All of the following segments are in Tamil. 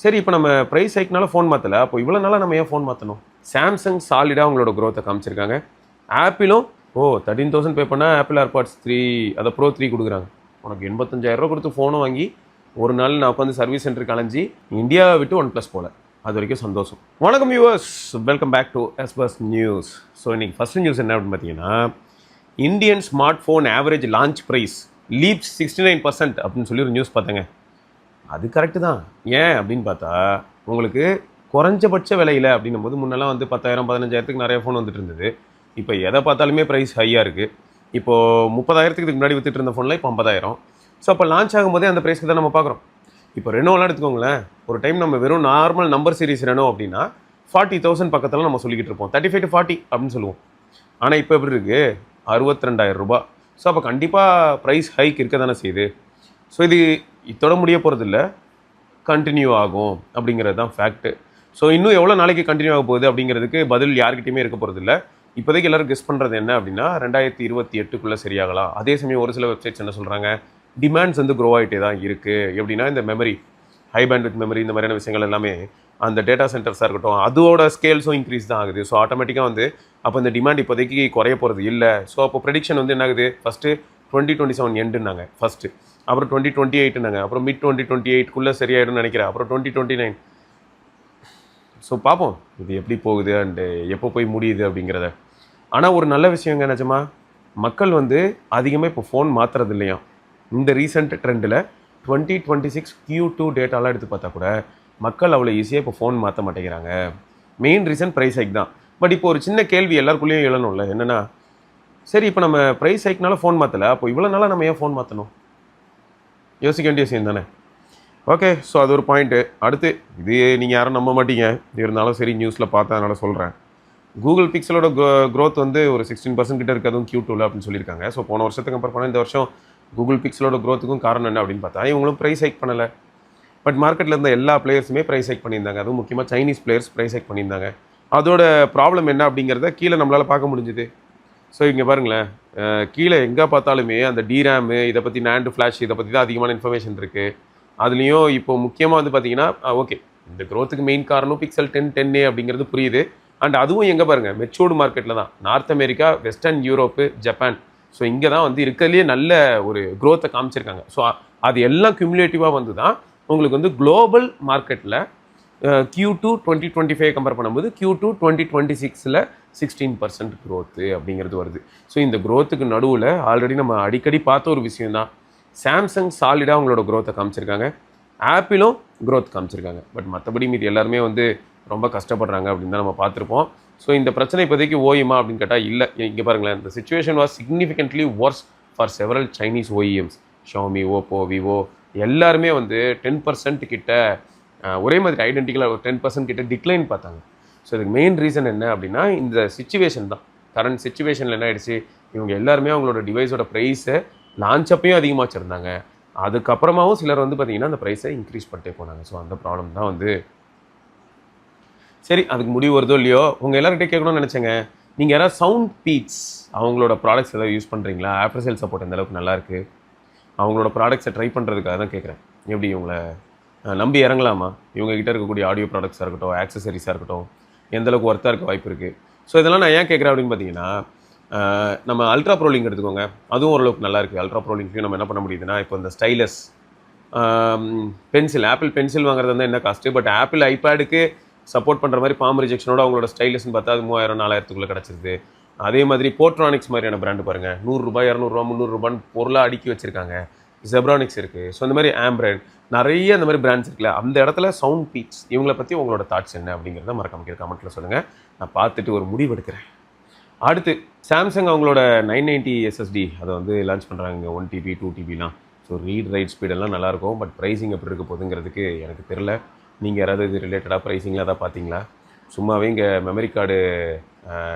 சரி இப்போ நம்ம ப்ரைஸ் ஹைக்னால ஃபோன் மாற்றலை, அப்போ இவ்வளோ நாளாக நம்ம ஏன் ஃபோன் மாற்றணும்? சாம்சங் சாலிடாக அவங்களோட க்ரோத்தை காமிச்சிருக்காங்க. ஆப்பிளும் 13,000 பே பண்ணால் ஆப்பிள் ஏர்பாட்ஸ் 3 அதை ப்ரோ 3 கொடுக்குறாங்க. உனக்கு 85,000 கொடுத்து ஃபோனும் வாங்கி ஒரு நாள் நான் உட்காந்து சர்வீஸ் சென்டருக்கு அலைஞ்சி இந்தியாவை விட்டு OnePlus போல. அது வரைக்கும் சந்தோஷம். வணக்கம் வியூவர்ஸ், வெல்கம் பேக் டு எஸ்பஸ் நியூஸ். ஸோ இன்றைக்கி ஃபஸ்ட்டு நியூஸ் என்ன அப்படின்னு பார்த்தீங்கன்னா, Indian smartphone average launch price leaps 69% அப்படின்னு சொல்லி ஒரு நியூஸ் பார்த்தேங்க. அது கரெக்டு தான். ஏன் அப்படின்னு பார்த்தா, உங்களுக்கு குறைஞ்சபட்ச விலையில் அப்படின்னும் போது முன்னெல்லாம் வந்து 10,000 15,000க்கு நிறைய ஃபோன் வந்துட்டு இருந்தது. இப்போ எதை பார்த்தாலுமே ப்ரைஸ் ஹையாக இருக்குது. இப்போது 30,000க்கு இதுக்கு முன்னாடி வித்துட்டு இருந்த ஃபோனில் இப்போ 50,000. ஸோ அப்போ லான்ச் ஆகும்போதே அந்த ப்ரைஸ்க்கு தான் நம்ம பார்க்குறோம். இப்போ ரெனோலாம் எடுத்துக்கோங்களேன். ஒரு டைம் நம்ம வெறும் நார்மல் நம்பர் சீரிஸ் ரெனோ அப்படின்னா 40,000 பக்கத்தில் நம்ம சொல்லிக்கிட்டு இருப்போம். 35 to 40 அப்படின்னு சொல்லுவோம். ஆனால் இப்போ எப்படி இருக்குது? 62,000 ரூபாய். ஸோ அப்போ கண்டிப்பாக ப்ரைஸ் ஹைக் இருக்க தானே செய்யுது. ஸோ இது இதோட முடிய போகிறதில்ல, கண்டினியூ ஆகும் அப்படிங்கிறது தான் ஃபேக்ட்டு. ஸோ இன்னும் எவ்வளோ நாளைக்கு கண்டினியூ ஆக போகுது அப்படிங்கிறதுக்கு பதில் யார்கிட்டையுமே இருக்க போகிறதில்ல. இப்போதைக்கு எல்லோரும் கெஸ் பண்ணுறது என்ன அப்படின்னா 2028க்குள்ளே சரியாகலாம். அதே சமயம் ஒரு சில வெப்சைட்ஸ் என்ன சொல்கிறாங்க, டிமாண்ட்ஸ் வந்து க்ரோ ஆகிட்டே தான் இருக்குது. எப்படின்னா இந்த மெமரி, ஹை பேண்ட்வித் மெமரி, இந்த மாதிரியான விஷயங்கள் எல்லாமே அந்த டேட்டா சென்டர்ஸாக இருக்கட்டும், அதோட ஸ்கேல்ஸும் இன்க்ரீஸ் தான் ஆகுது. ஸோ ஆட்டோமேட்டிக்காக வந்து அப்போ இந்த டிமாண்ட் இப்போதைக்கு குறைய போகிறது இல்லை. ஸோ அப்போ ப்ரெடிக்ஷன் வந்து என்ன ஆகுது, ஃபஸ்ட்டு 2027 எண்டுனாங்க ஃபஸ்ட்டு, அப்புறம் 2028னாங்க, அப்புறம் மிட் 2028க்குள்ளே சரியாயிடும்னு நினைக்கிறேன், அப்புறம் 2029. ஸோ பார்ப்போம் இது எப்படி போகுது அண்டு எப்போ போய் முடியுது அப்படிங்கிறத. ஆனால் ஒரு நல்ல விஷயங்க, நிஜமா மக்கள் வந்து அதிகமாக இப்போ ஃபோன் மாற்றுறது இல்லையா. இந்த ரீசெண்ட் ட்ரெண்டில் 2026 Q2 டேட்டாலாம் எடுத்து பார்த்தா கூட மக்கள் அவ்வளோ ஈஸியாக இப்போ ஃபோன் மாற்ற மாட்டேங்கிறாங்க. மெயின் ரீசன் ப்ரைஸ் ஹைக் தான். பட் இப்போ ஒரு சின்ன கேள்வி எல்லாருக்குள்ளேயும் எழணும்ல, என்னென்னா, சரி இப்போ நம்ம ப்ரைஸ் ஹைக்னால ஃபோன் மாற்றலை, அப்போ இவ்வளோ நாளாக நம்ம ஏன் ஃபோன் மாற்றணும்? யோசிக்க வேண்டிய விஷயம் தானே. ஓகே, ஸோ அது ஒரு பாயிண்ட்டு. அடுத்து இது நீங்கள் யாரும் நம்ப மாட்டீங்க, இருந்தாலும் சரி நியூஸில் பார்த்தா அதனால் சொல்கிறேன். கூகுள் பிக்சலோட க்ரோத் வந்து ஒரு 16% கிட்ட இருக்கிறதும் Q2ல அப்படின்னு சொல்லியிருக்காங்க. ஸோ போன வருஷத்துக்கு கம்பேர் பண்ணால் இந்த வருஷம் கூகுள் பிக்சலோட க்ரோத்துக்கும் காரணம் என்ன அப்படின்னு பார்த்தா, இவங்களும் ப்ரைஸ் ஹைக் பண்ணலை. பட் மார்க்கெட்டில் இருந்த எல்லா பிளேயர்ஸுமே ப்ரைஸ் ஹைக் பண்ணியிருந்தாங்க. அதுவும் முக்கியமாக சைனீஸ் பிளேயர்ஸ் ப்ரைஸ் ஹைக் பண்ணியிருந்தாங்க. அதோட ப்ராப்ளம் என்ன அப்படிங்கிறத கீழே நம்மளால் பார்க்க முடிஞ்சுது. ஸோ இங்கே பாருங்களேன், கீழே எங்கே பார்த்தாலுமே அந்த டிராமு, இதை பற்றி NAND ஃப்ளாஷ், இதை பற்றி தான் அதிகமான இன்ஃபர்மேஷன் இருக்குது. அதுலேயும் இப்போ முக்கியமாக வந்து பார்த்தீங்கன்னா, ஓகே இந்த க்ரோத்துக்கு மெயின் காரணம் பிக்சல் 10, 10A அப்படிங்கிறது புரியுது. அண்ட் அதுவும் எங்கே பாருங்கள், மெச்சூர்டு மார்க்கெட்டில் தான், north America, western Europe, Japan. So இங்கே தான் வந்து இருக்கிறதுலேயே நல்ல ஒரு க்ரோத்தை காமிச்சிருக்காங்க. ஸோ அது எல்லாம் கியூமுலேட்டிவாக வந்து தான் உங்களுக்கு வந்து குளோபல் மார்க்கெட்டில் Q2 2025 கம்பேர் பண்ணும்போது Q2 2026ல் 16% க்ரோத்து அப்படிங்கிறது வருது. ஸோ இந்த க்ரோத்துக்கு நடுவில் ஆல்ரெடி நம்ம அடிக்கடி பார்த்த ஒரு விஷயம் தான், சாம்சங் சாலிடாக அவங்களோட க்ரோத்தை காமிச்சிருக்காங்க, ஆப்பிளும் க்ரோத் காமிச்சிருக்காங்க. பட் மற்றபடி மீது எல்லாருமே வந்து ரொம்ப கஷ்டப்படுறாங்க அப்படின்னு தான் நம்ம பார்த்துருப்போம். ஸோ இந்த பிரச்சனை இப்போதைக்கு ஓயுமா அப்படின்னு கேட்டால் இல்லை. இங்கே பாருங்களேன், இந்த situation was significantly ஒர்ஸ் for several Chinese OEMs. Xiaomi, Oppo, Vivo எல்லாருமே வந்து 10% கிட்ட ஒரே மாதிரி ஐடென்டிக்கலாக ஒரு 10% கிட்ட டிக்ளைன் பார்த்தாங்க. ஸோ இதுக்கு மெயின் ரீசன் என்ன அப்படின்னா இந்த சிச்சுவேஷன் தான். கரண்ட் சிச்சுவேஷனில் என்ன ஆயிடுச்சு, இவங்க எல்லாருமே அவங்களோட டிவைஸோட ப்ரைஸை லான்ச் அப்பையும் அதிகமாக வச்சுருந்தாங்க, அதுக்கப்புறமாவும் சிலர் வந்து பார்த்திங்கன்னா அந்த ப்ரைஸை இன்க்ரீஸ் பண்ணிட்டே போனாங்க. ஸோ அந்த ப்ராப்ளம் தான் வந்து, சரி அதுக்கு முடிவு வருதோ இல்லையோ, உங்கள் எல்லார்கிட்டே கேட்கணும்னு நினச்சேங்க, நீங்கள் யாராவது சவுண்ட் பீட்ஸ் அவங்களோட ப்ராடக்ட்ஸ் ஏதாவது யூஸ் பண்ணுறீங்களா? ஆஃப்டர் சேல் சப்போர்ட் எந்த அளவுக்கு நல்லாயிருக்கு, அவங்களோட ப்ராடக்ட்ஸை ட்ரை பண்ணுறதுக்காக தான் கேட்குறேன். எப்படி இவங்களை நம்பி இறங்கலாமா? இவங்ககிட்ட இருக்கக்கூடிய ஆடியோ ப்ராடக்ட்ஸாக இருக்கட்டும், ஆக்சசரிஸாக இருக்கட்டும், எந்தளவுக்கு ஒர்த்தாக இருக்க வாய்ப்பு இருக்குது. ஸோ இதெல்லாம் நான் ஏன் கேட்குறேன் அப்படின்னு பார்த்தீங்கன்னா, நம்ம அல்ட்ரா ப்ரோலிங் எடுத்துக்கோங்க, அதுவும் ஓரளவுக்கு நல்லாயிருக்கு. அல்ட்ரா ப்ரோலிங்க்கு நம்ம என்ன பண்ண முடியுதுன்னா, இப்போ இந்த ஸ்டைலஸ் பென்சில், ஆப்பிள் பென்சில் வாங்குறது வந்து என்ன காஸ்ட்டு, பட் ஆப்பிள் ஐபேடுக்கு சப்போர்ட் பண்ணுற மாதிரி பாம் ரிஜெக்ஷனோட அவங்களோட ஸ்டைலஸ்ன்னு பார்த்தா அது 3000 4000க்குள்ளே கிடச்சிருது. அதே மாதிரி போர்ட்ரானிக்ஸ் மாதிரியான பிராண்டு பாருங்கள், 100 ரூபாய் 200 ரூபா 300 ரூபான்னு பொருளாக அடுக்கி வச்சுருக்காங்க. ஜெப்ரானிக்ஸ் இருக்குது. ஸோ இந்த மாதிரி ஆம்பிராய்ட் நிறைய இந்த மாதிரி பிராண்ட்ஸ் இருக்குல்ல, அந்த இடத்துல சவுண்ட் பீட்ஸ் இவங்களை பற்றி உங்களோட தாட்ஸ் என்ன அப்படிங்கிறத மறக்காம கமெண்ட்டில் சொல்லுங்கள். நான் பார்த்துட்டு ஒரு முடிவு எடுக்கிறேன். அடுத்து சாம்சங் அவங்களோட 990 SSD அதை வந்து லான்ச் பண்ணுறாங்க. 1 TB 2 TBலாம். ஸோ ரீட் ரைட் ஸ்பீடெல்லாம் நல்லாயிருக்கும். பட் ப்ரைஸிங் எப்படி இருக்க போகுதுங்கிறதுக்கு எனக்கு தெரில. நீங்கள் யாராவது இது ரிலேட்டடாக ப்ரைஸிங்கில் தான் பார்த்தீங்களா? சும்மாவே இங்கே மெமரி கார்டு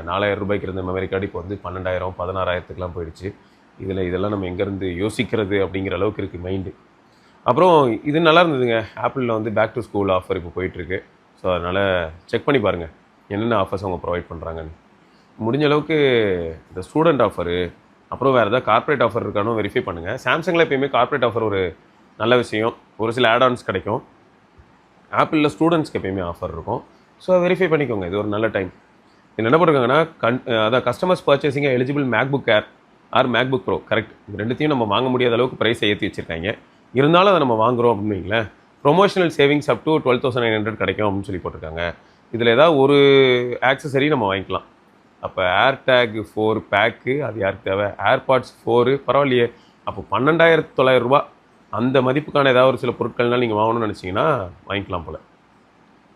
4000 ரூபாய்க்கு இருந்த மெமரி கார்டு இப்போ வந்து 12,000 16,000க்குலாம் போயிடுச்சு. இதெல்லாம் நம்ம எங்கேருந்து யோசிக்கிறது அப்படிங்கிற அளவுக்கு இருக்குது மைண்டு. அப்புறம் இது நல்லா இருந்ததுங்க, ஆப்பிளில் வந்து பேக் டு ஸ்கூல் ஆஃபர் இப்போ போயிட்டுருக்கு. ஸோ அதனால் செக் பண்ணி பாருங்கள் என்னென்ன ஆஃபர்ஸ் அவங்க ப்ரொவைட் பண்ணுறாங்கன்னு. முடிஞ்ச அளவுக்கு இந்த ஸ்டூடெண்ட் ஆஃபரு, அப்புறம் வேறு ஏதாவது கார்ப்பரேட் ஆஃபர் இருக்கானோ வெரிஃபை பண்ணுங்கள். சாம்சங்கில் எப்போயுமே கார்ப்பரேட் ஆஃபர் ஒரு நல்ல விஷயம், ஒரு சில ஆட் ஆன்ஸ் கிடைக்கும். ஆப்பிளில் ஸ்டூடெண்ட்ஸ்க்கு எப்பயுமே ஆஃபர் இருக்கும். ஸோ வெரிஃபை பண்ணிக்கோங்க, இது ஒரு நல்ல டைம். இதில் என்ன பண்ணுறாங்கன்னா அதான் customers purchasing eligible MacBook Air or MacBook Pro, correct. இது ரெண்டுத்தையும் நம்ம வாங்க முடியாத அளவுக்கு ப்ரைஸை ஏற்றி வச்சிருக்காங்க. இருந்தாலும் அதை நம்ம வாங்குகிறோம் அப்படின்னு வைங்களேன், ப்ரொமோஷனல் சேவிங்ஸ் அப் டு 12,900 கிடைக்கும் அப்படின்னு சொல்லி போட்டிருக்காங்க. இதில் ஏதாவது ஒரு ஆக்சசரி நம்ம வாங்கிக்கலாம். அப்போ ஏர்டேக் 4 பேக்கு அது யாருக்கு தேவை? ஏர்பாட்ஸ் 4 பரவாயில்லையே, அப்போ 12,900 ரூபா அந்த மதிப்புக்கான ஏதாவது ஒரு சில பொருட்கள்னால் நீங்கள் வாங்கணும்னு நினச்சிங்கன்னா வாங்கிக்கலாம் போல்.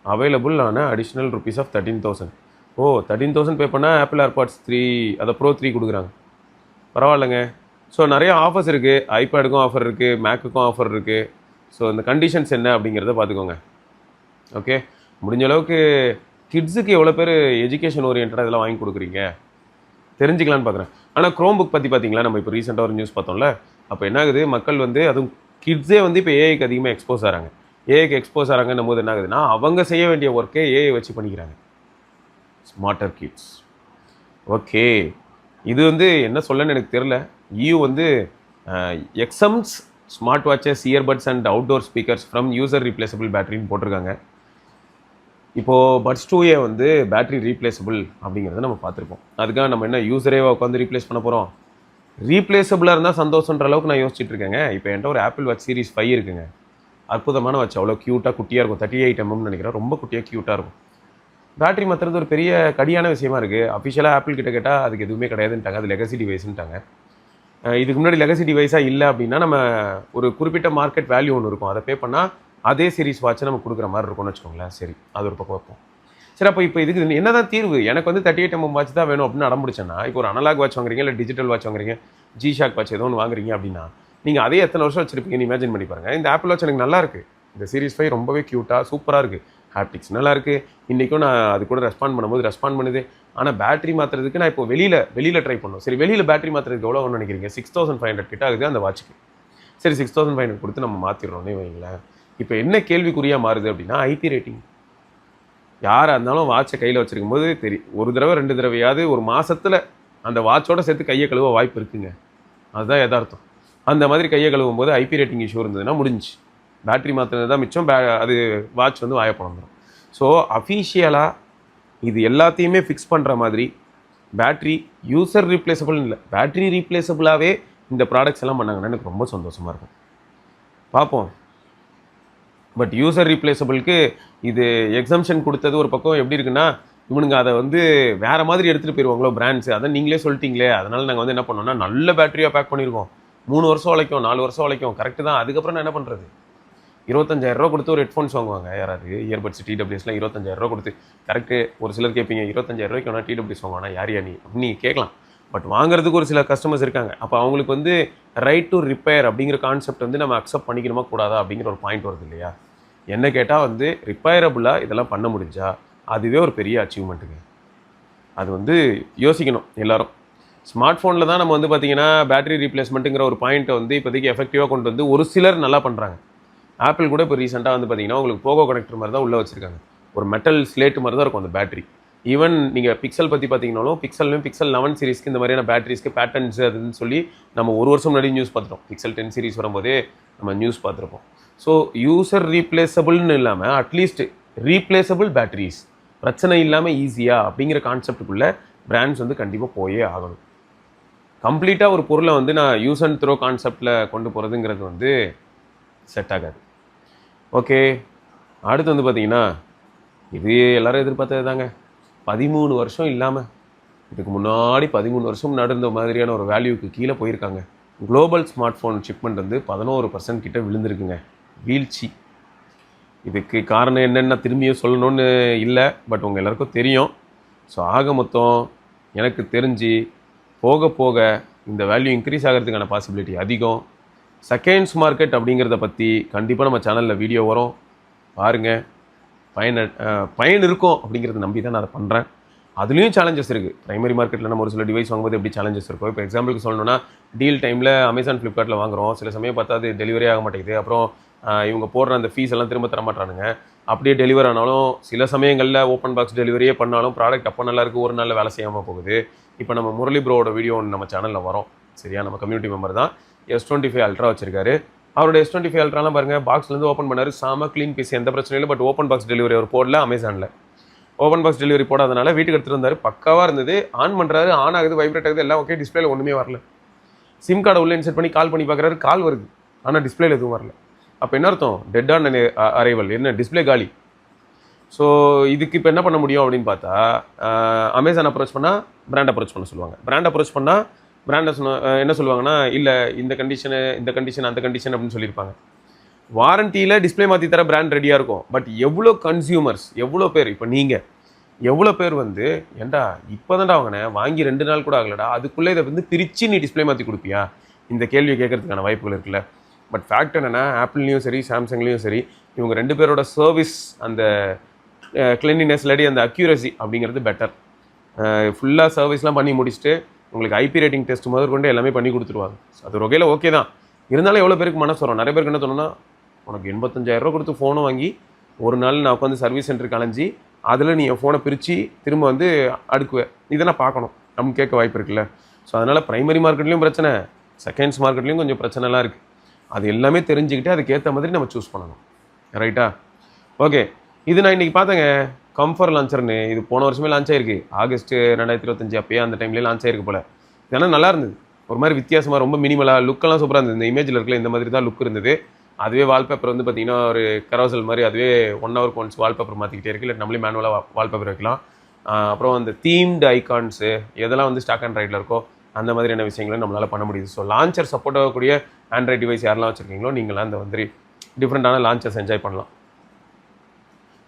அவைலபிள் ஆன அடிஷ்னல் ருபீஸ் ஆஃப் 13,000. ஓ 13,000 பே பண்ணால் ஆப்பிள் ஏர்பாட்ஸ் 3 அதை ப்ரோ 3 கொடுக்குறாங்க. பரவாயில்லைங்க. ஸோ நிறைய ஆஃபர்ஸ் இருக்குது, ஐபேடுக்கும் ஆஃபர் இருக்குது, மேக்குக்கும் ஆஃபர் இருக்குது. ஸோ இந்த கண்டிஷன்ஸ் என்ன அப்படிங்கிறத பார்த்துக்கோங்க. ஓகே, முடிஞ்ச அளவுக்கு கிட்ஸுக்கு எவ்வளோ பேர் எஜுகேஷன் ஓரியன்டாக இதெல்லாம் வாங்கி கொடுக்குறீங்க தெரிஞ்சுக்கலான்னு பார்க்குறேன். ஆனால் க்ரோம் புக் பற்றி பார்த்தீங்களா, நம்ம இப்போ ரீசெண்டாக ஒரு நியூஸ் பார்த்தோம்ல, அப்போ என்ன ஆகுது, மக்கள் வந்து அதுவும் கிட்ஸே வந்து இப்போ ஏஐக்கு அதிகமாக எக்ஸ்போஸ் ஆகிறாங்க. ஏஐக்கு எக்ஸ்போஸ் ஆகிறாங்கன்னும் போது என்ன ஆகுதுன்னா, அவங்க செய்ய வேண்டிய ஒர்க்கே ஏஐ வச்சு பண்ணிக்கிறாங்க. Smarter kids. ஓகே, இது வந்து என்ன சொல்லன்னு எனக்கு தெரில. EU வந்து exempts smart watches, earbuds and outdoor speakers from user replaceable பேட்டரின்னு போட்டிருக்காங்க. இப்போது பட்ஸ் 2A வந்து பேட்டரி ரீப்ளேசபிள் அப்படிங்கிறத நம்ம பார்த்துருப்போம். அதுக்காக நம்ம என்ன யூசரே உட்காந்து ரீப்ளேஸ் பண்ண போகிறோம்? ரீப்ளேசபிளாக இருந்தால் சந்தோஷன்ற அளவுக்கு நான் யோசிச்சுட்டு இருக்கேங்க. இப்போ என்கிட்ட ஒரு ஆப்பிள் வாட்ச் சீரிஸ் 5 இருக்குங்க. அற்புதமான வாட்ச், அவ்வளோ க்யூட்டாக குட்டியாக இருக்கும். 38 mm நினைக்கிறேன், ரொம்ப குட்டியாக க்யூட்டாக இருக்கும். பேட்டரி மாற்றுறது ஒரு பெரிய கடியான விஷயமா இருக்குது. அஃபிஷியலாக ஆப்பிள் கிட்ட கேட்டால் அதுக்கு எதுவுமே கிடையாதுன்ட்டாங்க, அது லெகசி டிவைஸ்ன்ட்டாங்க. இதுக்கு முன்னாடி லெகசி டிவைஸாக இல்லை அப்படின்னா நம்ம ஒரு குறிப்பிட்ட மார்க்கெட் வேல்யூ ஒன்று இருக்கும், அதை பே பண்ணால் அதே சீரிஸ் வாட்சை நம்ம கொடுக்குற மாதிரி இருக்கும்னு வச்சுக்கோங்களேன். சரி, அது ஒரு பக்கம் வைப்போம். சரி, அப்போ இப்போ இதுக்கு என்ன தான் தீர்வு? எனக்கு வந்து 38 mm வாட்ச் தான் வேணும் அப்படின்னு அடம்பிடிச்சேன்னா, இப்போ ஒரு அனலாக் வாட்ச் வாங்குறீங்க, இல்லை டிஜிட்டல் வாட்ச் வாங்குறீங்க, ஜிஷாக் வாட்ச் ஏதோ ஒன்று வாங்குறீங்க அப்படின்னா, நீங்கள் அதே எத்தனை வருஷம் வச்சிருப்பீங்கன்னு இமேஜின் பண்ணி பாருங்கள். இந்த ஆப்பிள் வாட்ச் எனக்கு நல்லா இருக்குது, இந்த சீரிஸ் 5 ரொம்பவே க்யூட்டாக சூப்பராக இருக்குது, ஹாப்டிக்ஸ் நல்லா இருக்குது, இன்றைக்கும் நான் அது கூட ரெஸ்பாண்ட் பண்ணும்போது ரெஸ்பாண்ட் பண்ணுது. ஆனால் பேட்டரி மாற்றுறதுக்கு நான் இப்போ வெளியில் ட்ரை பண்ணோம். சரி, வெளியில் பேட்டரி மாற்றுறதுக்கு எவ்வளோ ஒன்று நினைக்கிறீங்க? 6,500 கிட்ட ஆகுது அந்த வாட்சுக்கு. சரி, 6,500 கொடுத்து நம்ம மாற்றிடுறோன்னே வைங்களேன். இப்போ என்ன கேள்விக்குறியாக மாறுது அப்படின்னா, ஐபி ரேட்டிங். யாராக இருந்தாலும் வாட்சை கையில் வச்சுருக்கும் போது ஒரு தடவை 2 தடவையாவது ஒரு மாதத்தில் அந்த வாட்சோடு சேர்த்து கையை கழுவ வாய்ப்பு இருக்குங்க. அதுதான் யதார்த்தம். அந்த மாதிரி கையை கழுவும் போது ஐபி ரேட்டிங் இஷ்யூ இருந்ததுன்னா முடிஞ்சு, பேட்டரி மாற்றினது தான் மிச்சம், அது வாட்ச் வந்து வாய வந்துடும். ஸோ அஃபீஷியலாக இது எல்லாத்தையுமே ஃபிக்ஸ் பண்ணுற மாதிரி பேட்ரி யூசர் ரீப்ளேசபிள்னு இல்லை, பேட்ரி ரீப்ளேசபிளாகவே இந்த ப்ராடக்ட்ஸ் எல்லாம் பண்ணாங்கன்னா எனக்கு ரொம்ப சந்தோஷமாக இருக்கும். பார்ப்போம். பட் யூசர் ரீப்ளேசபிளுக்கு இது எக்ஸம்ஷன் கொடுத்தது ஒரு பக்கம் எப்படி இருக்குன்னா, இவனுங்க அதை வந்து வேறு மாதிரி எடுத்துகிட்டு போயிடுவாங்களோ பிராண்ட்ஸு, அதை நீங்களே சொல்லிட்டீங்களே, அதனால் நாங்கள் வந்து என்ன பண்ணோம்னா நல்ல பேட்டரியாக பேக் பண்ணியிருக்கோம், 3 வருஷம் உழைக்கும், 4 வருஷம் உழைக்கும், கரெக்டு தான். அதுக்கப்புறம் நான் என்ன பண்ணுறது? 25,000 ரூபா கொடுத்து ஒரு ஹெட்ஃபோன்ஸ் வாங்குவாங்க யாராவது, இயர்பட்ஸ் டிடபிள்யூஸ்லாம் 25,000 ரூபா கொடுத்து. கரெக்டு, ஒரு சிலர் கேட்பீங்க 25,000 ரூபாய்க்கு வேணால் டிடபிள்யூஸ் வாங்குவானா, யார் நீ அப்படின்னு நீங்கள் கேட்கலாம். பட் வாங்குறதுக்கு ஒரு சில கஸ்டமர்ஸ் இருக்காங்க. அப்போ அவங்களுக்கு வந்து ரைட் டு ரிப்பேர் அப்படிங்கிற கான்செப்ட் வந்து நம்ம அக்செப்ட் பண்ணிக்கணுமா கூடாதா அப்படிங்கிற ஒரு பாயிண்ட் வருது இல்லையா? என்ன கேட்டால் வந்து ரிப்பேரபுளாக இதெல்லாம் பண்ண முடிஞ்சா அதுவே ஒரு பெரிய அச்சீவ்மெண்ட்டுங்க. அது வந்து யோசிக்கணும் எல்லாரும். ஸ்மார்ட் ஃபோனில் தான் நம்ம வந்து பார்த்திங்கன்னா பேட்டரி ரீப்ளேஸ்மெண்ட்டுங்கிற ஒரு பாயிண்ட்டை வந்து இப்போதைக்கு எஃபெக்டிவாக கொண்டு வந்து ஒரு சிலர் நல்லா பண்ணுறாங்க. ஆப்பிள் கூட இப்போ ரீசெண்டாக வந்து பார்த்திங்கன்னா உங்களுக்கு போகோ கனெக்டர் மாதிரி தான் உள்ளே வச்சுருக்காங்க. ஒரு மெட்டல் ஸ்லேட்டு மாதிரி தான் இருக்கும் அந்த பேட்டரி. ஈவன் நீங்கள் பிக்சல் பற்றி பார்த்தீங்கன்னாலும் பிக்சல் 11 சீரிஸ்க்கு இந்த மாதிரியான பேட்டரிஸ்க்கு பேட்டர்ன்ஸ் அதுன்னு சொல்லி நம்ம ஒரு வருஷம் முன்னாடி நியூஸ் பார்த்துட்டோம். பிக்சல் 10 சீரிஸ் வரும்போதே நம்ம நியூஸ் பார்த்துருப்போம். ஸோ யூசர் ரீப்ளேசபிள்னு இல்லாமல் அட்லீஸ்ட் ரீப்ளேசபிள் பேட்டரிஸ் பிரச்சனை இல்லாமல் ஈஸியாக அப்படிங்கிற கான்செப்டுக்குள்ளே பிராண்ட்ஸ் வந்து கண்டிப்பாக போயே ஆகணும். கம்ப்ளீட்டாக ஒரு பொருளை வந்து நான் யூஸ் அண்ட் த்ரோ கான்செப்டில் கொண்டு போகிறதுங்கிறது வந்து செட் ஆகாது. ஓகே, அடுத்து வந்து பார்த்திங்கன்னா இது எல்லோரும் எதிர்பார்த்தது தாங்க. 13 வருஷம் இல்லாமல் இதுக்கு முன்னாடி 13 வருஷம் நடந்த மாதிரியான ஒரு வேல்யூக்கு கீழே போயிருக்காங்க. குளோபல் ஸ்மார்ட் ஃபோன் ஷிப்மெண்ட் வந்து 11% கிட்ட விழுந்திருக்குங்க, வீழ்ச்சி. இதுக்கு காரணம் என்னென்ன திரும்பியும் சொல்லணும்னு இல்லை, பட் உங்கள் எல்லாருக்கும் தெரியும். ஸோ ஆக மொத்தம் எனக்கு தெரிஞ்சு போக போக இந்த வேல்யூ இன்க்ரீஸ் ஆகிறதுக்கான பாசிபிலிட்டி அதிகம். செகண்ட்ஸ் மார்க்கெட் அப்படிங்கிறத பற்றி கண்டிப்பாக நம்ம சேனலில் வீடியோ வரும், பாருங்கள். பயன் இருக்கும் அப்படிங்கிறத நம்பி தான் நான் அதை பண்ணுறேன். அதுலேயும் சேலஞ்சஸ் இருக்குது. ப்ரைமரி மார்க்கெட்டில் நம்ம ஒரு சில டிவைஸ் வாங்கும்போது எப்படி சேலஞ்சஸ் இருக்கும். இப்போ எக்ஸாம்பிளுக்கு சொல்லணும்னா டீல் டைமில் அமேசான் ஃப்ளிப்கார்ட்டில் வாங்குகிறோம், சில சமயம் பார்த்தா அது டெலிவரி ஆக மாட்டேங்குது. அப்புறம் இவங்க போடுற அந்த ஃபீஸ் எல்லாம் திரும்ப தர மாட்டானுங்க. அப்படியே டெலிவர் ஆனாலும் சில சமயங்களில் ஓப்பன் பாக்ஸ் டெலிவரியே பண்ணாலும் ப்ராடக்ட் அப்போ நல்லா இருக்குது, ஒரு நாளில் வேலை செய்யாமல் போகுது. இப்போ நம்ம முரளி ப்ரோவோட வீடியோ ஒன்று நம்ம சேனலில் வரோம், சரியா? நம்ம கம்யூனிட்டி மெம்பர் தான், S25 அல்ட்ரா வச்சுருக்காரு. அவருடைய S25 அல்ட்ராலாம் பாருங்கள் பாக்ஸ்லேருந்து ஓப்பன் பண்ணார், சாம க்ளீன் பீஸ், எந்த பிரச்சனையும் இல்லை. பட் ஓப்பன் பாக்ஸ் டெலிவரி அவர் போடல அமேசானில். ஓப்பன் பாக்ஸ் டெலிவரி போடாதனால வீட்டுக்கு எடுத்துகிட்டு வந்தார், பக்காவாக இருந்தது. ஆன் பண்ணுறாரு, ஆன் ஆகுது, வைப்ரேட் ஆகுது, எல்லாம் ஓகே. டிஸ்பிளேல ஒன்றுமே வரல. சிம் கார்டை உள்ளே இன்செர்ட் பண்ணி கால் பண்ணி பார்க்குறாரு, கால் வருது, ஆனால் டிஸ்பிளேல எதுவும் வரல. அப்போ என்ன அர்த்தம்? டெட் ஆன் அரைவல், என்ன டிஸ்பிளே காலி. ஸோ இதுக்கு இப்போ என்ன பண்ண முடியும் அப்படின்னு பார்த்தா, அமேசான் அப்ரோச் பண்ணால் பிராண்ட் அப்ரோச் பண்ண சொல்லுவாங்க. பிராண்ட் அப்ரோச் பண்ணால் பிராண்டை என்ன சொல்லுவாங்கன்னா, இல்லை இந்த கண்டிஷனு இந்த கண்டிஷன் அந்த கண்டிஷன் அப்படின்னு சொல்லியிருப்பாங்க. வாரண்டியில் டிஸ்பிளே மாற்றி தர பிராண்ட் ரெடியாக இருக்கும். பட் எவ்வளோ கன்சியூமர்ஸ், எவ்வளோ பேர், இப்போ நீங்கள் எவ்வளோ பேர் வந்து ஏன்டா இப்போ தான்டா வாங்கினேன், வாங்கி 2 நாள் கூட ஆகலடா, அதுக்குள்ளே இதை வந்து பிரித்து நீ டிஸ்பிளே மாற்றி கொடுப்பியா? இந்த கேள்வியை கேட்கறதுக்கான வாய்ப்புகள் இருக்குல்ல. பட் ஃபேக்ட் என்னென்னா, ஆப்பிள்லேயும் சரி சாம்சங்லேயும் சரி, இவங்க 2 பேரோட சர்வீஸ், அந்த கிளீனினஸ் இல்லாடி அந்த அக்யூரசி அப்படிங்கிறது பெட்டர். ஃபுல்லாக சர்வீஸ்லாம் பண்ணி முடிச்சுட்டு உங்களுக்கு ஐபி ரேட்டிங் டெஸ்ட் முதற்கொண்டு எல்லாமே பண்ணி கொடுத்துருவாங்க. அது ஒரு வகையில் ஓகே தான். இருந்தாலும் எவ்வளோ பேருக்கு மனசு வரும்? நிறைய பேருக்கு என்ன தோணுன்னா, உனக்கு 85,000 ரூபா கொடுத்து ஃபோனும் வாங்கி ஒரு நாள் நான் உட்காந்து சர்வீஸ் சென்டருக்கு அலைஞ்சி அதில் நீ என் ஃபோனை பிரித்து திரும்ப வந்து அடுக்குவேன், இதை நான் பார்க்கணும் அப்படின்னு கேட்க வாய்ப்பு இருக்குல்ல. ஸோ அதனால் ப்ரைமரி மார்க்கெட்லேயும் பிரச்சனை, செகண்ட்ஸ் மார்க்கெட்லேயும் கொஞ்சம் பிரச்சனைலாம் இருக்குது. அது எல்லாமே தெரிஞ்சுக்கிட்டு அதுக்கேற்ற மாதிரி நம்ம சூஸ் பண்ணணும். ரைட்டா? ஓகே. இது நான் இன்றைக்கி பார்த்தேங்க, கம்ஃபர் லான்ச்சர்னு. இது போன வருஷமே லான்ச் ஆயிருக்கு, ஆகஸ்ட் 2025 அப்பயே அந்த டைம்லேயே லான்ச் ஆயிருக்கு போல். இதெல்லாம் நல்லா இருந்தது, ஒரு மாதிரி வித்தியாசமாக, ரொம்ப மினிமலாக, லுக்கெல்லாம் சூப்பராக இருந்தது. இந்த இமேஜில் இருக்கல இந்த மாதிரி தான் லுக் இருந்தது. அதுவே வால்பேப்பர் வந்து பார்த்திங்கன்னா ஒரு கரோசல் மாதிரி, அதுவே 1 hour ஒன்ஸ் வால்பேப்பர் மாற்றிக்கிட்டே இருக்குது. இல்லை நம்மளே மேனுவலாக வால்பேப்பர் வைக்கலாம். அப்புறம் அந்த தீம்டு ஐகான்ஸு எதெல்லாம் வந்து ஸ்டாக் ஆண்ட்ராய்டில் இருக்கோ அந்த மாதிரியான விஷயங்களும் நம்மளால் பண்ண முடியுது. ஸோ லான்ச்சர் சப்போர்ட் ஆகக்கூடிய ஆண்ட்ராய்ட் டிவைஸ் யாரெல்லாம் வச்சுருக்கீங்களோ நீங்களாம் அந்த வந்து டிஃப்ரெண்ட்டான லான்ச்சர்ஸ் என்ஜாய் பண்ணலாம்.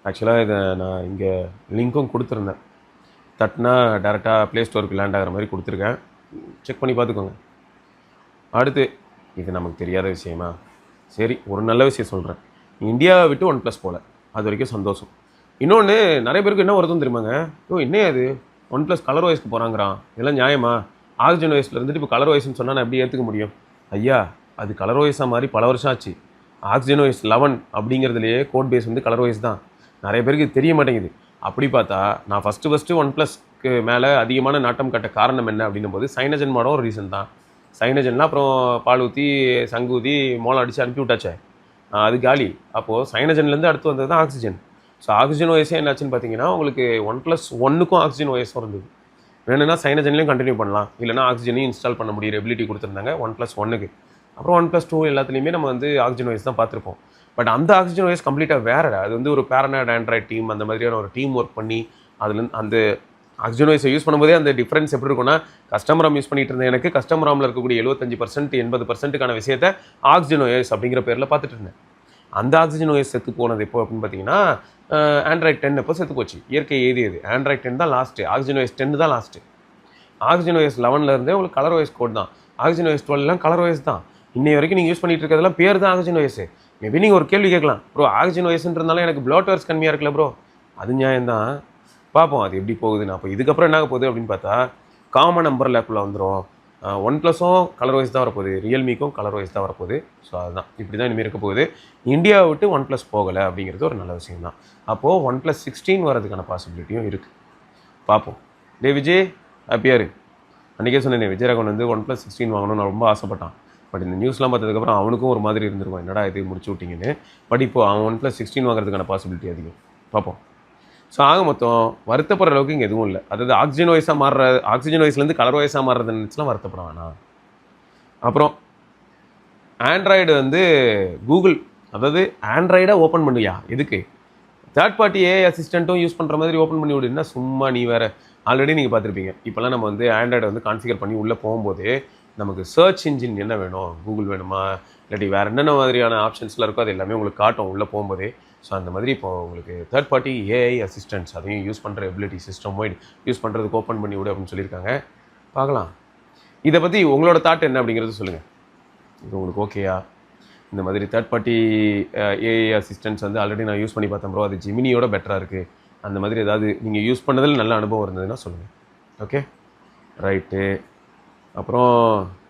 ஆக்சுவலாக இதை நான் இங்கே லிங்க்கும் கொடுத்துருந்தேன், தட்டினா டேரெக்டாக ப்ளே ஸ்டோருக்கு லேண்ட் ஆகிற மாதிரி கொடுத்துருக்கேன், செக் பண்ணி பார்த்துக்கோங்க. அடுத்து, இது நமக்கு தெரியாத விஷயமா? சரி, ஒரு நல்ல விஷயம் சொல்கிறேன். இந்தியாவை விட்டு OnePlus போகல, அது வரைக்கும் சந்தோஷம். இன்னொன்று, நிறைய பேருக்கு என்ன வருதுன்னு தெரியுமாங்க? என்ன அது OnePlus கலர் வாய்ஸ்க்கு போகிறாங்கிறான், இதெல்லாம் நியாயமா? ஆக்சிஜன் வாய்ஸில் இருந்துட்டு இப்போ கலர் வாய்ஸ்ன்னு சொன்னால் நான் எப்படி ஏற்றுக்க முடியும்? ஐயா, அது கலர் வாய்ஸாக மாதிரி பல வருஷம் ஆச்சு. ஆக்சிஜன் வாய்ஸ் 11 அப்படிங்கிறதுலையே கோட் பேஸ் வந்து கலர் வாய்ஸ் தான். நிறைய பேருக்கு தெரிய மாட்டேங்குது. அப்படி பார்த்தா நான் ஃபஸ்ட்டு OnePlusக்கு மேலே அதிகமான நாட்டம் காட்ட காரணம் என்ன அப்படின்னும் போது சைனஜன் மாடம் ஒரு ரீசன் தான். சைனஜன்லாம் அப்புறம் பால் ஊற்றி சங்கு ஊற்றி மோளம் அடித்து அனுப்பி விட்டாச்சே, அது காலி. அப்போது சைனஜன்லேருந்து அடுத்து வந்தது தான் ஆக்சிஜன். ஸோ ஆக்சிஜன் ஓஎஸே என்னாச்சுன்னு பார்த்தீங்கன்னா, உங்களுக்கு OnePlus 1க்கும் ஆக்சிஜன் ஓஎஸும் இருந்தது. வேணும்னா சைனஜன்லேயும் கண்டினியூ பண்ணலாம், இல்லைனா ஆக்சிஜனையும் இன்ஸ்டால் பண்ண முடியுற எபிலிட்டி கொடுத்துருந்தாங்க OnePlus 1க்கு. அப்புறம் OnePlus 2 எல்லாத்துலேயுமே நம்ம வந்து ஆக்சிஜன் ஓஎஸ் தான் பார்த்துருப்போம். பட் அந்த ஆக்சிஜன் ஓஎஸ் கம்ப்ளீட்டாக வேறு. அது வந்து ஒரு பேரனாய்ட் ஆண்ட்ராய்ட் டீம் அந்த மாதிரியான ஒரு டீம் ஒர்க் பண்ணி அதுலேருந்து அந்த ஆக்சிஜன் ஓஎஸை யூஸ் பண்ணும்போதே அந்த டிஃப்ரென்ஸ் எப்படி இருக்குன்னா, கஸ்டமர் ராம் யூஸ் பண்ணிட்டு இருந்தேன், எனக்கு கஸ்டமர் ராமில் இருக்கக்கூடிய 75% 80%க்கான விஷயத்தை ஆக்சிஜன் ஓஎஸ் அப்படிங்கிற பேரில் பார்த்துட்டு இருந்தேன். அந்த ஆக்சிஜன் ஓஎஸ் செத்து போனது எப்போ அப்படின்னு பார்த்தீங்கன்னா, ஆண்ட்ராய்ட் 10 எப்போ செத்து போச்சு. இயற்கை எழுதியது ஆண்ட்ராய்ட் 10 தான் லாஸ்ட்டு, ஆக்சிஜன் ஓஎஸ் 10 தான் லாஸ்ட்டு. ஆக்சிஜன் ஓஎஸ் 11 இருந்தே உங்களுக்கு கலர் ஓஎஸ் கோட் தான். ஆக்சிஜன் ஓஎஸ் 12 கலர் ஓஎஸ் தான். இன்னை வரைக்கும் நீங்கள் யூஸ் பண்ணிட்டு இருக்கிறதெல்லாம் பேர் தான் ஆக்சிஜன் ஓஎஸ். மேபி நீங்கள் ஒரு கேள்வி கேட்கலாம், ப்ரோ ஆக்சிஜன் ஓஎஸ்ன்றதுனால எனக்கு ப்ளோட்வேர்ஸ் கம்மியாக இருக்குல்ல ப்ரோ. அது நியாயம்தான், பார்ப்போம் அது எப்படி போகுதுன்னு. அப்போ இதுக்கப்புறம் என்ன ஆக போகுது அப்படின்னு பார்த்தா, காமன் நம்பர் லேப்பில் வந்துடும். OnePlusம் கலர் வைஸ் தான் வரப்போகுது, ரியல்மிக்கும் கலர் வைஸ் தான் வரப்போகுது. ஸோ அதுதான் இப்படி தான் இனிமேல் இருக்க போகுது. இந்தியாவை விட்டு OnePlus போகலை அப்படிங்கிறது ஒரு நல்ல விஷயம் தான். அப்போது OnePlus 16 வரதுக்கான பாசிபிலிட்டியும் இருக்குது, பார்ப்போம். விஜய் ஹாப்பியாரு, அன்றைக்கே சொன்னேன் விஜயராகவன் வந்து OnePlus 16 வாங்கணும்னு நான் ரொம்ப ஆசைப்பட்டான். பட் இந்த நியூஸ்லாம் பார்த்ததுக்கப்புறம் அவனுக்கும் ஒரு மாதிரி இருந்திருக்கும், என்னடா இது முடிச்சு விட்டிங்கன்னு. பட் இப்போ அவன் OnePlus 16 வாங்குறதுக்கான பாசிபிலிட்டி அதிகம், பார்ப்போம். ஸோ ஆக மொத்தம் வருத்தப்படுற அளவுக்கு இங்கே எதுவும் இல்லை. அதாவது ஆக்சிஜன் வாய்ஸாக மாறுற, ஆக்சிஜன் வாய்ஸ்லேருந்து கலர் வாய்ஸாக மாறுறதுன்னு நினச்சிலாம் வருத்தப்பட வேணாம். அப்புறம் ஆண்ட்ராய்டு வந்து கூகுள், அதாவது ஆண்ட்ராய்டை ஓப்பன் பண்ணுவியா எதுக்கு? தேர்ட் பார்ட்டி ஏஐ அசிஸ்டண்ட்டும் யூஸ் பண்ணுற மாதிரி ஓப்பன் பண்ணி விடுன்னா சும்மா நீ வேறு. ஆல்ரெடி நீங்கள் பார்த்துருப்பீங்க, இப்போல்லாம் நம்ம வந்து ஆண்ட்ராய்டை வந்து கான்ஃபிகர் பண்ணி உள்ளே போகும்போது நமக்கு சர்ச் இன்ஜின் என்ன வேணும், கூகுள் வேணுமா இல்லாட்டி வேறு என்னென்ன மாதிரியான ஆப்ஷன்ஸ்லாம் இருக்கோ அது எல்லாமே உங்களுக்கு காட்டும் உள்ளே போகும்போதே. ஸோ அந்த மாதிரி இப்போ உங்களுக்கு தேர்ட் பார்ட்டி ஏஐ அசிஸ்டன்ட்ஸ் அதையும் யூஸ் பண்ணுற எபிலிட்டி சிஸ்டம் வைட் யூஸ் பண்ணுறதுக்கு ஓப்பன் பண்ணி விடு அப்படின்னு சொல்லியிருக்காங்க. பார்க்கலாம். இதை பற்றி உங்களோட தாட் என்ன அப்படிங்கிறது சொல்லுங்கள். இது உங்களுக்கு ஓகேயா? இந்த மாதிரி தேர்ட் பார்ட்டி ஏஐ அசிஸ்டன்ட்ஸ் வந்து ஆல்ரெடி நான் யூஸ் பண்ணி பார்த்தேன் ப்ரோ, அது ஜெமினியோட பெட்டராக இருக்குது. அந்த மாதிரி ஏதாவது நீங்கள் யூஸ் பண்ணதில் நல்ல அனுபவம் இருந்ததுன்னா சொல்லுங்கள். Okay, right. அப்புறம்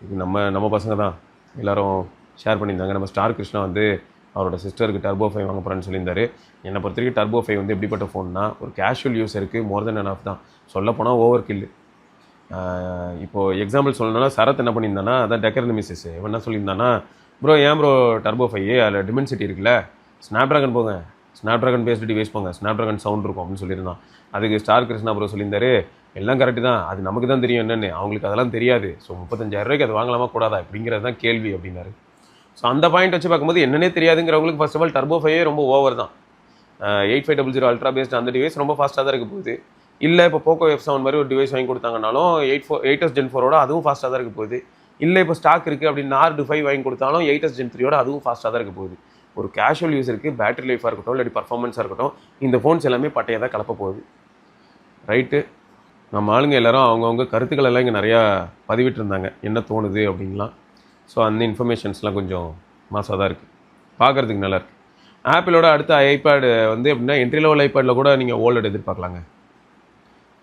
இது நம்ம பசங்க தான் எல்லோரும் ஷேர் பண்ணியிருந்தாங்க. நம்ம ஸ்டார் கிருஷ்ணா வந்து அவரோட சிஸ்டருக்கு டர்போ 5 வாங்க போகிறேன்னு சொல்லியிருந்தார். என்னை பொறுத்த வரைக்கும் டர்போ 5 வந்து எப்படிப்பட்ட ஃபோன்னா, ஒரு கேஷுவல் யூஸருக்கு மோர் தென் எனாஃப் தான். சொல்லப்போனால் ஓவர் கில்லு. இப்போது எக்ஸாம்பிள் சொல்லணும்னா, சரத் என்ன பண்ணியிருந்தானா, அதான் டெக்கர் மிஸ்ஸஸ் இவன் என்ன சொல்லியிருந்தானா, ப்ரோ ஏன் ப்ரோ டர்போ 5 அதில் டிமென்சிட்டி இருக்குல்ல, ஸ்னாப் ட்ராகன் போங்க, ஸ்னாப் ட்ராகன் பேஸ்டு டிவைஸ் போங்க, ஸ்னாப் ட்ராகன் சவுண்ட் இருக்கும் அப்படின்னு சொல்லியிருந்தான். அதுக்கு ஸ்டார் கிருஷ்ணா ப்ரோ சொல்லியிருந்தாரு, எல்லாம் கரெக்டு தான், அது நமக்கு தான் தெரியும் என்னென்னு, அவங்களுக்கு அதெல்லாம் தெரியாது. ஸோ 35,000 அது வாங்கலாமா கூடாதா அப்படிங்கிறது தான் கேள்வி அப்படின்னாரு. ஸோ அந்த பாயிண்ட் வச்சு பார்க்கும்போது என்னன்னே தெரியாதுங்கிறவங்களுக்கு ஃபர்ஸ்ட் ஆஃப் ஆல் டர்போ 5 ரொம்ப ஓவர் தான். 8500 அல்ட்ரா பேஸ்ட் அந்த டிவைஸ் ரொம்ப ஃபாஸ்ட்டாக தான் இருக்க போகுது. இல்லை இப்போ போக்கோ F7 மாதிரி ஒரு டிவைஸ் வாங்கி கொடுத்தாங்கனாலும் 8s Gen 4ஓட அதுவும் ஃபாஸ்ட்டாக தான் இருக்க போகுது. இல்லை இப்போ ஸ்டாக் இருக்குது அப்படின்னு நார்டு 5 வாங்கி கொடுத்தாலும் 8s Gen 3ஓட அதுவும் ஃபாஸ்ட்டாக தான் இருக்க போகுது. ஒரு கேஷுவல் யூஸருக்கு பேட்டரி லைஃபாக இருக்கட்டும், இல்லாட்டி பர்ஃபார்மன்ஸாக இருக்கட்டும், இந்த ஃபோன்ஸ் எல்லாமே பட்டையாக தான் கலப்ப போகுது. ரைட்டு, நம்ம ஆளுங்க எல்லாரும் அவங்கவுங்க கருத்துக்கள் எல்லாம் இங்கே நிறையா பதிவிட்டிருந்தாங்க, என்ன தோணுது அப்படின்லாம். ஸோ அந்த இன்ஃபர்மேஷன்ஸ்லாம் கொஞ்சம் மாசாக தான் இருக்குது, பார்க்குறதுக்கு நல்லாயிருக்கு. ஆப்பிளோட அடுத்த ஐபேடு வந்து எப்படின்னா என்ட்ரி லெவல் ஐபேடில் கூட நீங்கள் ஓலட் எதிர்பார்க்கலாங்க.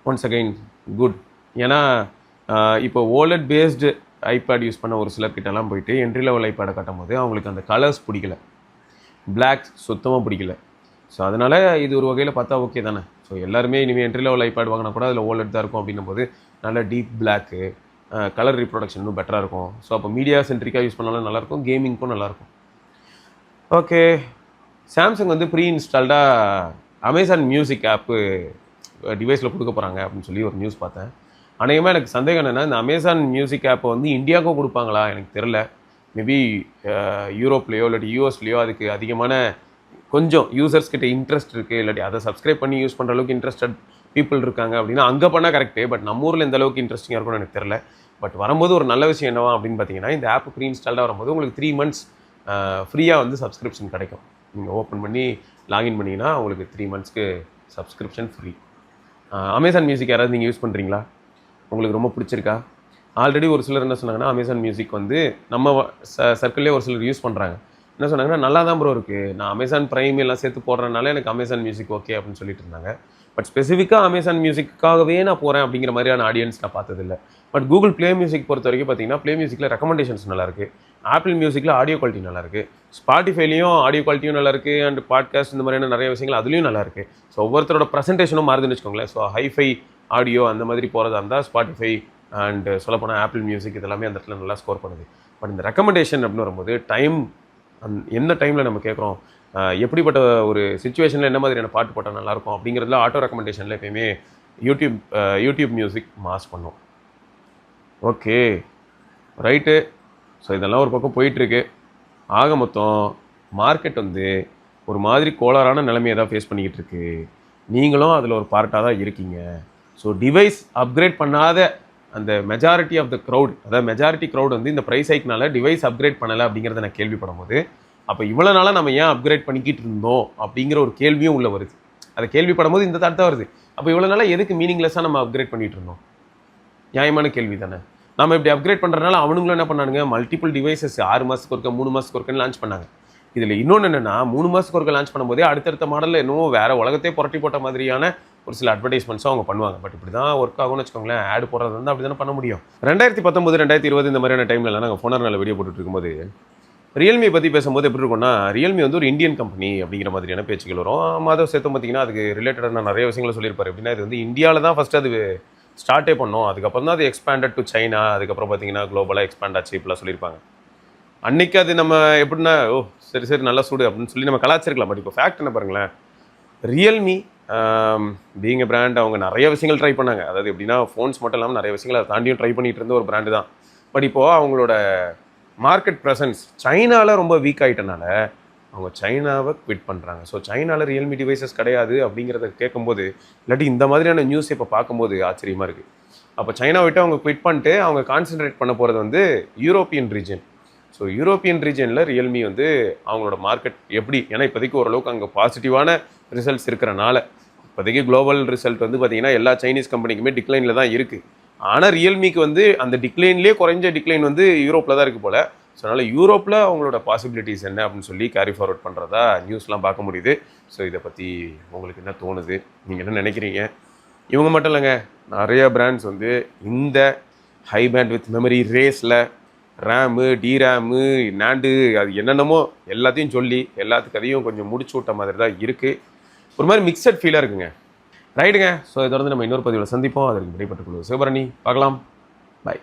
Once again good. ஏன்னா இப்போ ஓலட் பேஸ்டு ஐபேட் யூஸ் பண்ண ஒரு சிலர்கிட்டலாம் போயிட்டு என்ட்ரி லெவல் ஐபேடை கட்டும் போது அவங்களுக்கு அந்த கலர்ஸ் பிடிக்கல, பிளாக் சுத்தமாக பிடிக்கல. ஸோ அதனால் இது ஒரு வகையில் பார்த்தா ஓகே தானே. ஸோ எல்லாருமே இனிமேல் என்ட்ரி லெவல் ஐபேட் வாங்கினா கூட அதில் ஓலட் தான் இருக்கும் அப்படின்னும் போது நல்ல டீப் பிளாக்கு, கலர் ரீப்ரொடக்ஷன் இன்னும் பெட்டராக இருக்கும். ஸோ அப்போ மீடியா சென்ட்ரிக்காக யூஸ் பண்ணாலும் நல்லாயிருக்கும், கேமிங்க்கும் நல்லாயிருக்கும். ஓகே, சாம்சங் வந்து ப்ரீ இன்ஸ்டால்டாக அமேசான் மியூசிக் ஆப்பு டிவைஸில் கொடுக்க போகிறாங்க அப்படின்னு சொல்லி ஒரு நியூஸ் பார்த்தேன். அநேகமாக எனக்கு சந்தேகம் என்னென்னா, இந்த அமேசான் மியூசிக் ஆப்பை வந்து இந்தியாவுக்கும் கொடுப்பாங்களா எனக்கு தெரில. மேபி யூரோப்லேயோ இல்லாட்டி யூஎஸ்லேயோ அதுக்கு அதிகமான கொஞ்சம் யூசர்ஸ் கிட்ட இன்ட்ரெஸ்ட் இருக்குது, இல்லாட்டி அதை சப்ஸ்கிரைப் பண்ணி யூஸ் பண்ணுற அளவுக்கு இன்ட்ரெஸ்டட் பீப்புள் இருக்காங்க அப்படின்னா அங்கே பண்ணால் கரெக்டு. பட் நம்ம ஊரில் எந்த அளவுக்கு இன்ட்ரெஸ்டிங்காக இருக்கும்னு எனக்கு தெரில. பட் வரும்போது ஒரு நல்ல விஷயம் என்னவா அப்படின்னு பார்த்தீங்கன்னா, இந்த ஆப் ப்ரீ இன்ஸ்டால்டாக வரும்போது உங்களுக்கு 3 months ஃப்ரீயாக வந்து சப்ஸ்கிரிப்ஷன் கிடைக்கும். நீங்கள் ஓப்பன் பண்ணி லாகின் பண்ணிங்கன்னா உங்களுக்கு 3 monthsக்கு சப்ஸ்கிரிப்ஷன் ஃப்ரீ. அமேசான் மியூசிக் யாராவது நீங்கள் யூஸ் பண்ணுறீங்களா? உங்களுக்கு ரொம்ப பிடிச்சிருக்கா? ஆல்ரெடி ஒரு சிலர் என்ன சொன்னாங்கன்னா, அமேசான் மியூசிக் வந்து நம்ம சர்க்கிள்லேயே ஒரு சிலர் யூஸ் பண்ணுறாங்க. என்ன சொன்னாங்கன்னா, நல்லா தான் ப்ரோ இருக்குது, நான் அமேசான் ப்ரைம் எல்லாம் சேர்த்து போடுறதுனால எனக்கு அமேசான் மியூசிக் ஓகே அப்படின்னு சொல்லிட்டு இருந்தாங்க. பட் ஸ்பெசிஃபிக்காக அமேசான் மியூசிக்காகவே நான் போகிறேன் அப்படிங்கிற மாதிரியான ஆடியன்ஸ் நான் பார்த்ததில்லை. பட் கூகுள் ப்ளே மியூசிக் பொறுத்த வரைக்கும் பார்த்தீங்கன்னா, ப்ளே மியூசிக்கில் ரெக்கமெண்டேஷன்ஸ் நல்லாயிருக்கு, ஆப்பிள் மியூசிக்கில் ஆடியோ குவாலிட்டி நல்லாயிருக்கு, ஸ்பாட்டிஃபைலையும் ஆடியோ குவாலிட்டியும் நல்லாயிருக்கு, அண்ட் பாட்காஸ்ட் இந்த மாதிரியான நிறைய விஷயங்கள் அதுலேயும் நல்லாயிருக்கு. ஸோ ஒவ்வொருத்தரோட ப்ரெசன்டேஷனும் மாறுதுன்னு வச்சுக்கோங்களேன். ஸோ ஹைஃபை ஆடியோ அந்த மாதிரி போகிறதா இருந்தால் ஸ்பாட்டிஃபை அண்ட் சொல்லப்போனால் ஆப்பிள் மியூசிக் இதெல்லாமே அந்த இடத்துல நல்லா ஸ்கோர் பண்ணுது. பட் இந்த ரெக்கமெண்டேஷன் அப்படின்னு வரும்போது டைம், எந்த டைமில் நம்ம கேட்குறோம், எப்படிப்பட்ட ஒரு சுச்சுவேஷனில் என்ன மாதிரியான பாட்டு போட்டால் நல்லாயிருக்கும் அப்படிங்கிறதுல ஆட்டோ ரெக்கமெண்டேஷனில் எப்பயுமே யூடியூப் மியூசிக் மாஸ் பண்ணும். Okay right. ஸோ இதெல்லாம் ஒரு பக்கம் போயிட்டுருக்கு. ஆக மொத்தம் மார்க்கெட் வந்து ஒரு மாதிரி கோளாறான நிலைமையை தான் ஃபேஸ் பண்ணிக்கிட்டு இருக்கு. நீங்களும் அதில் ஒரு பார்ட்டாக தான் இருக்கீங்க. ஸோ டிவைஸ் அப்கிரேட் பண்ணாத அந்த மெஜாரிட்டி ஆஃப் த க்ரௌட், அதாவது மெஜாரிட்டி க்ரௌட் வந்து இந்த ப்ரைஸ் ஹைக்னால டிவைஸ் அப்கிரேட் பண்ணலை அப்படிங்கிறத நான் கேள்விப்படும் போது, அப்போ இவ்வளோ நாளாக நம்ம ஏன் அப்கிரேட் பண்ணிக்கிட்டு இருந்தோம் அப்படிங்கிற ஒரு கேள்வியும் உள்ளே வருது. அதை கேள்விப்படும் போது இந்த தாட் தான் வருது, அப்போ இவ்வளோ நாளாக எதுக்கு மீனிங்லெஸ்ஸாக நம்ம அப்கிரேட் பண்ணிகிட்டு இருந்தோம்? நியாயமான கேள்வி தானே. நம்ம இப்படி அப்கிரேட் பண்ணுறதுனால அவனுங்களும் என்ன பண்ணானுங்க, மல்டிபிள் டிவைசஸ் 6 மாதத்துக்கு ஒருக்க 3 மாதத்துக்கு ஒருக்கன்னு லான்ச் பண்ணாங்க. இதில் இன்னொன்று என்னென்னா, 3 மாதத்துக்கு ஒருக்க லான்ச் பண்ணும்போதே அடுத்தடுத்த மாடலில் இன்னும் வேறு உலகத்தையே புரட்டி போட்ட மாதிரியான ஒரு சில அட்வர்டைஸ்மெண்ட்ஸும் அவங்க பண்ணுவாங்க. பட் இப்படி தான் ஒர்க் ஆகும்னு வச்சுக்கோங்களேன். ஆட் போடுறது வந்து அப்படி தானே பண்ண முடியும். 2019 2020 இந்த மாதிரியான டைம்லலாம் நாங்கள் ஃபோனர் நல்ல வீடியோ போட்டுட்டு இருக்கும்போது ரியல்மி பற்றி பேசும்போது எப்படி இருக்கும்னா, ரியல்மி வந்து ஒரு இந்தியன் கம்பெனி அப்படிங்கிற மாதிரியான பேச்சுகள் வரும். மாதவ் சேர்த்து பார்த்தீங்கன்னா அதுக்கு ரிலேட்டடாக நான் நிறைய விஷயங்களை சொல்லியிருப்பார். எப்படின்னா, இது வந்து இந்தியாவில் தான் ஃபஸ்ட்டு அது ஸ்டார்ட்டே பண்ணோம், அதுக்கப்புறம் தான் அது எக்ஸ்பேண்டட் டு சைனா, அதுக்கப்புறம் பார்த்தீங்கன்னா குளோபலாக எக்ஸ்பேண்ட் ஆச்சு இப்படிலாம் சொல்லியிருப்பாங்க. அன்றைக்கி அது நம்ம எப்படின்னா, ஓ சரி சரி நல்லா சூடு அப்படின்னு சொல்லி நம்ம கலாச்சிருக்கலாம். பட் இப்போ ஃபேக்ட் என்ன பாருங்களேன், ரியல்மி பீங் எ பிராண்ட் அவங்க நிறைய விஷயங்கள் ட்ரை பண்ணாங்க. அதாவது எப்படின்னா, ஃபோன்ஸ் மட்டும் இல்லாமல் நிறைய விஷயங்கள் அதை தாண்டியும் ட்ரை பண்ணிகிட்டு இருந்த ஒரு பிராண்டு தான். பட் இப்போது அவங்களோட மார்க்கெட் ப்ரெசன்ஸ் சைனாவில் ரொம்ப வீக் ஆகிட்டனால அவங்க சைனாவை குவிட் பண்ணுறாங்க. ஸோ சைனாவில் ரியல்மி டிவைசஸ் கிடையாது அப்படிங்கிறத கேட்கும்போது, இல்லாட்டி இந்த மாதிரியான நியூஸ் இப்போ பார்க்கும்போது ஆச்சரியமாக இருக்குது. அப்போ சைனா விட்டு அவங்க குவிட் பண்ணிட்டு அவங்க கான்சென்ட்ரேட் பண்ண போகிறது வந்து யூரோப்பியன் ரீஜன். ஸோ யூரோப்பியன் ரீஜனில் ரியல்மி வந்து அவங்களோட மார்க்கெட் எப்படி, ஏன்னா இப்போதைக்கு ஓரளவுக்கு அங்கே பாசிட்டிவான ரிசல்ட்ஸ் இருக்கிறனால, இப்போதைக்கு குளோபல் ரிசல்ட் வந்து பார்த்திங்கன்னா எல்லா சைனீஸ் கம்பெனிக்குமே டிக்ளைனில் தான் இருக்குது. ஆனால் ரியல்மிக்கு வந்து அந்த டிக்ளைன்லேயே குறைஞ்ச டிக்ளைன் வந்து யூரோப்பில் தான் இருக்குது போல். ஸோ அதனால் யூரோப்பில் அவங்களோட பாசிபிலிட்டிஸ் என்ன அப்படின்னு சொல்லி கேரி ஃபார்வர்ட் பண்ணுறதா நியூஸ்லாம் பார்க்க முடியுது. ஸோ இதை பற்றி உங்களுக்கு என்ன தோணுது, நீங்கள் என்ன நினைக்கிறீங்க? இவங்க மட்டும் இல்லைங்க, நிறைய பிராண்ட்ஸ் வந்து இந்த ஹை பேண்ட் வித் மெமரி ரேஸில் ரேமு, டிரேமு, நேண்டு, அது என்னென்னமோ எல்லாத்தையும் சொல்லி எல்லாத்துக்கு அதையும் கொஞ்சம் முடிச்சு விட்ட மாதிரி தான் இருக்குது. ஒரு மாதிரி மிக்சட் ஃபீலாக இருக்குங்க. ரைட்டுங்க. ஸோ இதை வந்து நம்ம இன்னொரு பதிவில் சந்திப்போம். அதற்கு விடைபெற்றுக் கொள்வது சிவபரணி. பார்க்கலாம். பாய்.